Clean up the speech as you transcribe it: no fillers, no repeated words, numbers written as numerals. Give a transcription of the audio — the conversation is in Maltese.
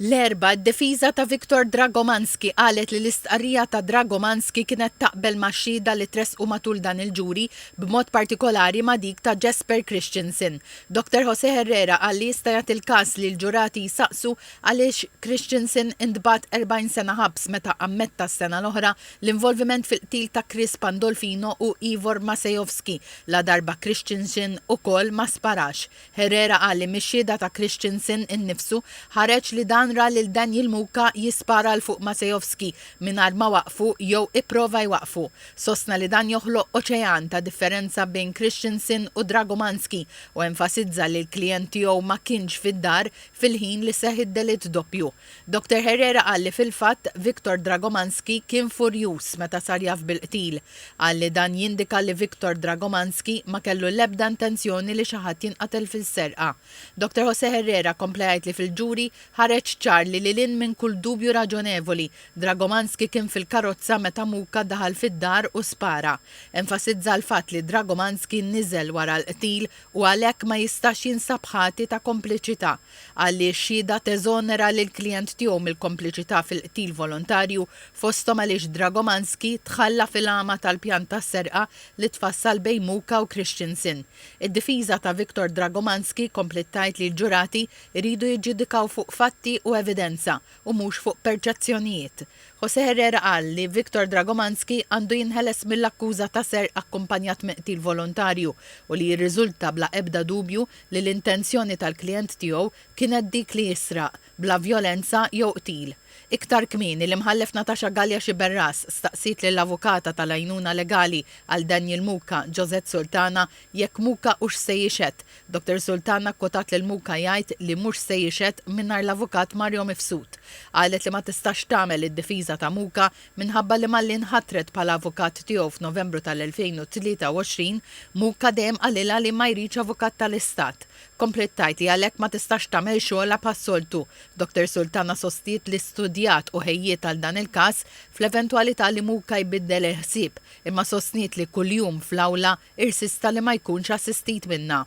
L-erba d-difiża ta' Viktor Dragomanski qalet li l-istqarrija ta' Dragomanski kienet taqbel ma' xhieda li tresqu matul dan il-ġuri b'mod partikolari ma' dik ta' Jesper Christensen. Dr. Jose Herrera qal li jista' jagħti il-każ li l-ġurati jsaqsu għaliex Christensen intbagħat 40 sena ħabs meta ammetta s-sena l-oħra l-involviment fil-qtil ta' Chris Pandolfino u Ivor Masejowski la darba Christensen ukoll ma sparax. Herrera qal li mix-xhieda ta' Christensen innifsu ħareġ li dan ra lil Daniel Muka jispara l fuq Masejowski mingħajr ma waqfu jew ipprova jwaqfu. Sostna li dan joħloq oċean ta' differenza bejn Christensen u Dragomanski u enfasizza li l-klijent tiegħu ma kienx fid-dar fil-ħin li seħ id-delitt doppju. Dr. Herrera qal li fil-fatt Viktor Dragomanski kien furjus meta sar jaf bil-qtil. Qal li dan jindika li Viktor Dragomanski ma kellu l-ebda intenzjoni li xi ħadd jinqatel fis-serqa. Dr. Jose Herrera komplejt li fil-ġuri ħareġ ċarli li lin minn kull dubju raġonevoli. Dragomanski kien fil-karozza meta Muka daħal fid-dar u spara. Enfasizza l-fatt li Dragomanski niżel wara l-qtil u għalhekk ma jistax jinsab ħati ta' kompliċità. Għalli x-xhieda teżonera lil klijent tiegħu mill-kompliċità fil-qtil volontarju fosthom għaliex Dragomanski tħalla fil-għama tal-pjan tas-serqa li tfassal bejn Muka u Christensen. Id-difiża ta' Viktor Dragomanski komplittajt li l-ġurati iridu jiġġudikaw fuq fatti u evidenza u mhux fuq perċezzjonijiet. Jose Herrera qal li Viktor Dragomanski għandu jinħeles mill-akkuża ta' serq akkumpanjat meqtil volontarju u li jirriżulta bla ebda dubju li l-intenzjoni tal-klijent tiegħu kienet dik li jisraq bla vjolenza jew qtil. Iktar kmieni l-imħallef Natasha Gallia Xiberras staqsit lill-avukata tal-għajnuna legali għal Daniel Muka, Josette Sultana, jekk Muka hux se jixed. Dr. Sultana kwotat lil Muka jgħid li mhux se jixed mingħajr l-avukat Mario Mifsud. Qalet li ma tistax tagħmel id-difiża ta' Muka minħabba li malli nħatret bħala avukat tiegħu f'Novembru tal-2023, Muka dejjem qalilha li ma jridx avukat tal-Istat. Komplittajt li għalhekk ma tistax tagħmel xogħla pas-soltu. Dr. Sultana sostiet li studjat u ħejjiet għal dan il-każ fl-eventwalità li Muka jbiddel il-ħsieb imma sostniet li kuljum fl-awla irsista li ma jkunx assistit minnha.